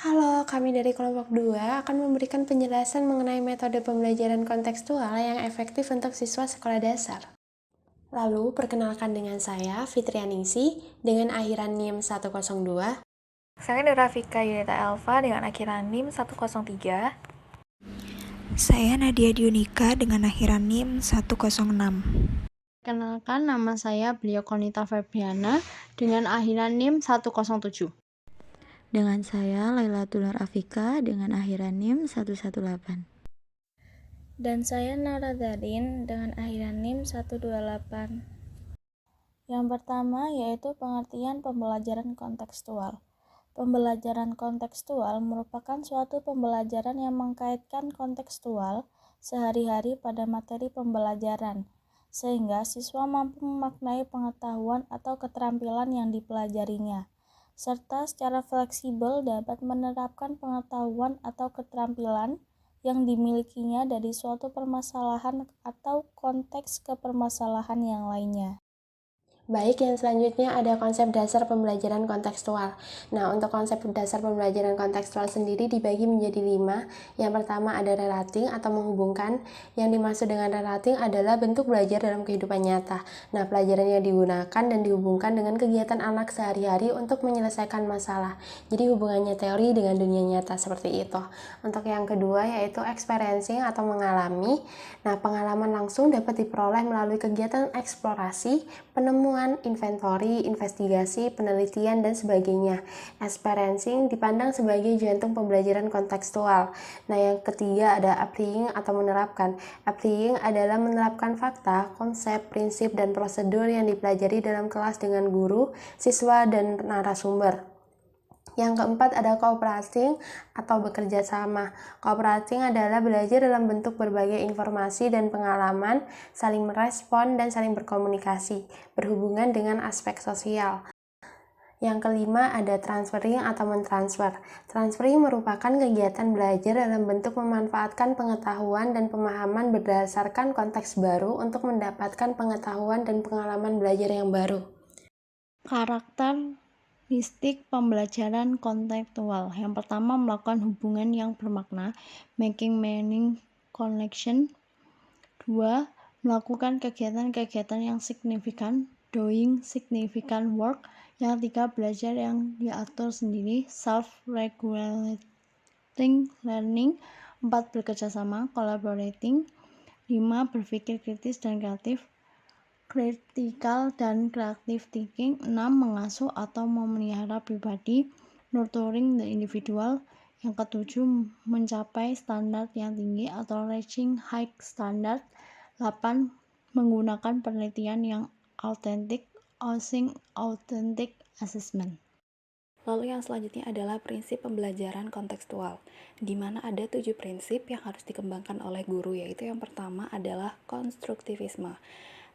Halo, kami dari kelompok 2 akan memberikan penjelasan mengenai metode pembelajaran kontekstual yang efektif untuk siswa sekolah dasar. Lalu, perkenalkan dengan saya, Fitrianingsi, dengan akhiran NIM 102. Saya Nurafika Yunita Elva dengan akhiran NIM 103. Saya Nadia Diunika dengan akhiran NIM 106. Kenalkan, nama saya Beliau Konita Febriana dengan akhiran NIM 107. Dengan saya Laila Tular Afika dengan akhiran NIM 118. Dan saya Nara Darin dengan akhiran NIM 128. Yang pertama yaitu pengertian pembelajaran kontekstual. Pembelajaran kontekstual merupakan suatu pembelajaran yang mengkaitkan kontekstual sehari-hari pada materi pembelajaran, sehingga siswa mampu memaknai pengetahuan atau keterampilan yang dipelajarinya, serta secara fleksibel dapat menerapkan pengetahuan atau keterampilan yang dimilikinya dari suatu permasalahan atau konteks ke permasalahan yang lainnya. Baik, yang selanjutnya ada konsep dasar pembelajaran kontekstual. Nah, untuk konsep dasar pembelajaran kontekstual sendiri dibagi menjadi 5. Yang pertama ada relating atau menghubungkan. Yang dimaksud dengan relating adalah bentuk belajar dalam kehidupan nyata. Nah, pelajaran yang digunakan dan dihubungkan dengan kegiatan anak sehari-hari untuk menyelesaikan masalah. Jadi hubungannya teori dengan dunia nyata seperti itu. Untuk yang kedua yaitu experiencing atau mengalami. Nah, pengalaman langsung dapat diperoleh melalui kegiatan eksplorasi, penemuan, inventory, investigasi, penelitian, dan sebagainya. Experiencing dipandang sebagai jantung pembelajaran kontekstual. Nah, yang ketiga ada applying atau menerapkan. Applying adalah menerapkan fakta, konsep, prinsip, dan prosedur yang dipelajari dalam kelas dengan guru, siswa, dan narasumber. Yang keempat ada cooperating atau bekerja sama. Cooperating adalah belajar dalam bentuk berbagai informasi dan pengalaman, saling merespon dan saling berkomunikasi, berhubungan dengan aspek sosial. Yang kelima ada transferring atau mentransfer. Transferring merupakan kegiatan belajar dalam bentuk memanfaatkan pengetahuan dan pemahaman berdasarkan konteks baru untuk mendapatkan pengetahuan dan pengalaman belajar yang baru. Karakteristik pembelajaran kontekstual. Yang pertama, melakukan hubungan yang bermakna, making meaning connection. 2. Melakukan kegiatan-kegiatan yang signifikan, doing significant work. Yang 3. Belajar yang diatur sendiri, self-regulating learning. 4. Bekerja sama, collaborating. 5. Berpikir kritis dan kreatif, critical dan creative thinking. 6. Mengasuh atau memelihara pribadi, nurturing the individual. Yang ketujuh, mencapai standar yang tinggi atau reaching high standard. 8. Menggunakan penelitian yang autentik, using authentic assessment. Lalu yang selanjutnya adalah prinsip pembelajaran kontekstual, di mana ada 7 prinsip yang harus dikembangkan oleh guru, yaitu yang pertama adalah konstruktivisme.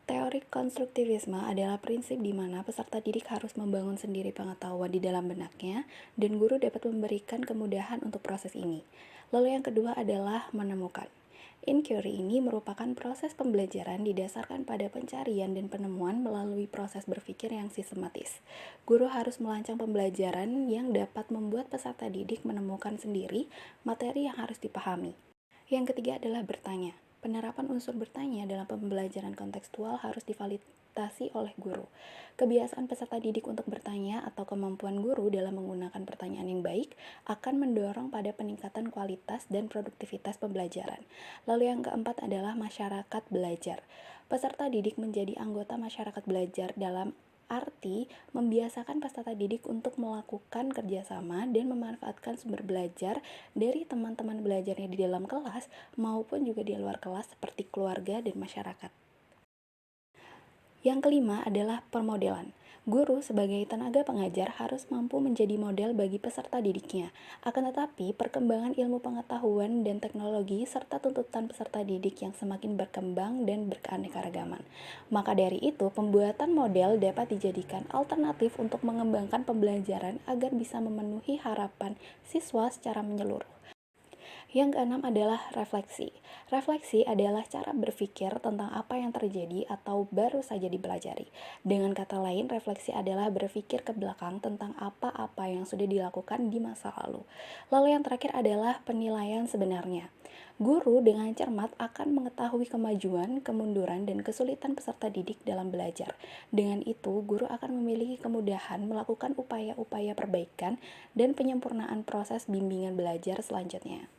Teori konstruktivisme adalah prinsip di mana peserta didik harus membangun sendiri pengetahuan di dalam benaknya dan guru dapat memberikan kemudahan untuk proses ini. Lalu yang kedua adalah menemukan. Inquiry ini merupakan proses pembelajaran didasarkan pada pencarian dan penemuan melalui proses berpikir yang sistematis. Guru harus melancang pembelajaran yang dapat membuat peserta didik menemukan sendiri materi yang harus dipahami. Yang ketiga adalah bertanya. Penerapan unsur bertanya dalam pembelajaran kontekstual harus difasilitasi oleh guru. Kebiasaan peserta didik untuk bertanya atau kemampuan guru dalam menggunakan pertanyaan yang baik akan mendorong pada peningkatan kualitas dan produktivitas pembelajaran. Lalu yang keempat adalah masyarakat belajar. Peserta didik menjadi anggota masyarakat belajar dalam arti membiasakan peserta didik untuk melakukan kerjasama dan memanfaatkan sumber belajar dari teman-teman belajarnya di dalam kelas maupun juga di luar kelas seperti keluarga dan masyarakat. Yang kelima adalah permodelan. Guru sebagai tenaga pengajar harus mampu menjadi model bagi peserta didiknya. Akan tetapi, perkembangan ilmu pengetahuan dan teknologi serta tuntutan peserta didik yang semakin berkembang dan berkeanekaragaman. Maka dari itu, pembuatan model dapat dijadikan alternatif untuk mengembangkan pembelajaran agar bisa memenuhi harapan siswa secara menyeluruh. Yang keenam adalah refleksi. Refleksi adalah cara berpikir tentang apa yang terjadi atau baru saja dipelajari. Dengan kata lain, refleksi adalah berpikir ke belakang tentang apa-apa yang sudah dilakukan di masa lalu. Lalu yang terakhir adalah penilaian sebenarnya. Guru dengan cermat akan mengetahui kemajuan, kemunduran, dan kesulitan peserta didik dalam belajar. Dengan itu, guru akan memiliki kemudahan melakukan upaya-upaya perbaikan dan penyempurnaan proses bimbingan belajar selanjutnya.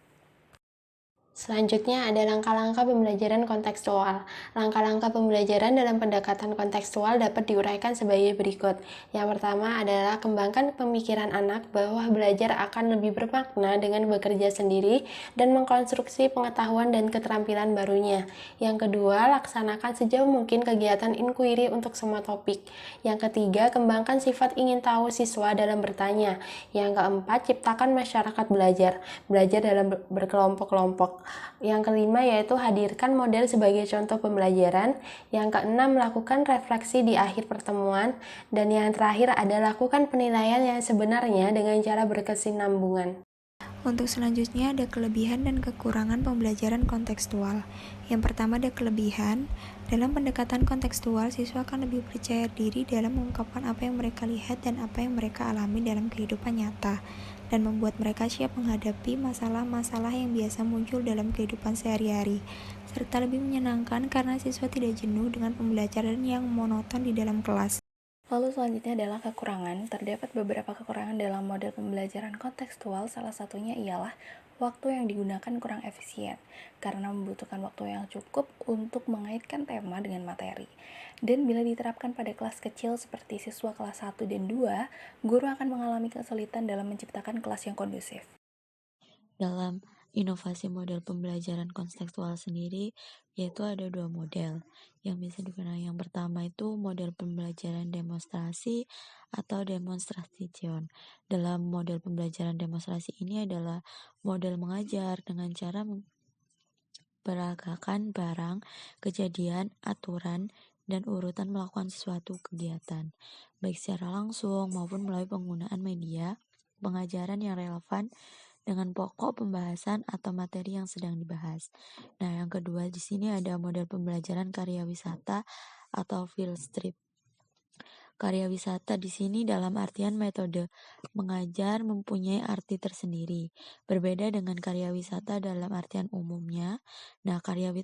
Selanjutnya ada langkah-langkah pembelajaran kontekstual. Langkah-langkah pembelajaran dalam pendekatan kontekstual dapat diuraikan sebagai berikut. Yang pertama adalah kembangkan pemikiran anak bahwa belajar akan lebih bermakna dengan bekerja sendiri dan mengkonstruksi pengetahuan dan keterampilan barunya. Yang kedua, laksanakan sejauh mungkin kegiatan inquiry untuk semua topik. Yang ketiga, kembangkan sifat ingin tahu siswa dalam bertanya. Yang keempat, ciptakan masyarakat belajar dalam berkelompok-kelompok. Yang kelima yaitu hadirkan model sebagai contoh pembelajaran. Yang keenam, lakukan refleksi di akhir pertemuan. Dan yang terakhir adalah lakukan penilaian yang sebenarnya dengan cara berkesinambungan. Untuk selanjutnya ada kelebihan dan kekurangan pembelajaran kontekstual. Yang pertama ada kelebihan. Dalam pendekatan kontekstual, siswa akan lebih percaya diri dalam mengungkapkan apa yang mereka lihat dan apa yang mereka alami dalam kehidupan nyata, dan membuat mereka siap menghadapi masalah-masalah yang biasa muncul dalam kehidupan sehari-hari, serta lebih menyenangkan karena siswa tidak jenuh dengan pembelajaran yang monoton di dalam kelas. Lalu selanjutnya adalah kekurangan. Terdapat beberapa kekurangan dalam model pembelajaran kontekstual, salah satunya ialah waktu yang digunakan kurang efisien, karena membutuhkan waktu yang cukup untuk mengaitkan tema dengan materi. Dan bila diterapkan pada kelas kecil seperti siswa kelas 1 dan 2, guru akan mengalami kesulitan dalam menciptakan kelas yang kondusif. Dalam inovasi model pembelajaran kontekstual sendiri, yaitu ada dua model yang bisa dikenal. Yang pertama itu model pembelajaran demonstrasi atau demonstration. Dalam model pembelajaran demonstrasi ini adalah model mengajar dengan cara memperagakan barang, kejadian, aturan, dan urutan melakukan sesuatu kegiatan, baik secara langsung maupun melalui penggunaan media pengajaran yang relevan dengan pokok pembahasan atau materi yang sedang dibahas. Nah, yang kedua di sini ada model pembelajaran karya wisata atau field trip. Karya wisata di sini dalam artian metode mengajar mempunyai arti tersendiri, berbeda dengan karya wisata dalam artian umumnya. Nah, karya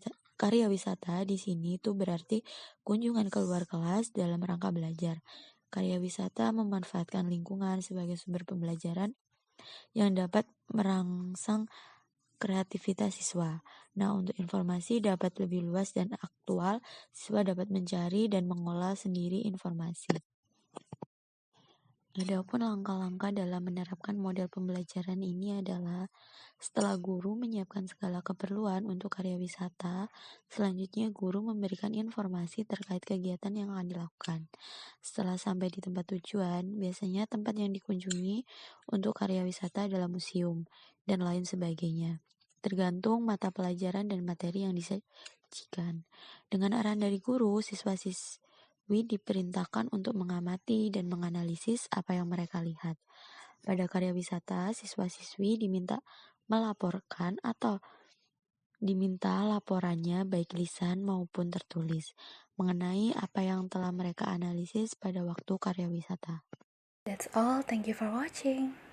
wisata di sini itu berarti kunjungan keluar kelas dalam rangka belajar. Karya wisata memanfaatkan lingkungan sebagai sumber pembelajaran yang dapat merangsang kreativitas siswa. Nah, untuk informasi dapat lebih luas dan aktual, siswa dapat mencari dan mengolah sendiri informasi. Adapun langkah-langkah dalam menerapkan model pembelajaran ini adalah setelah guru menyiapkan segala keperluan untuk karya wisata, selanjutnya guru memberikan informasi terkait kegiatan yang akan dilakukan. Setelah sampai di tempat tujuan, biasanya tempat yang dikunjungi untuk karya wisata adalah museum dan lain sebagainya, tergantung mata pelajaran dan materi yang disajikan. Dengan arahan dari guru, siswa-siswi diperintahkan untuk mengamati dan menganalisis apa yang mereka lihat. Pada karya wisata, siswa-siswi diminta melaporkan atau diminta laporannya baik lisan maupun tertulis mengenai apa yang telah mereka analisis pada waktu karya wisata. That's all. Thank you for watching.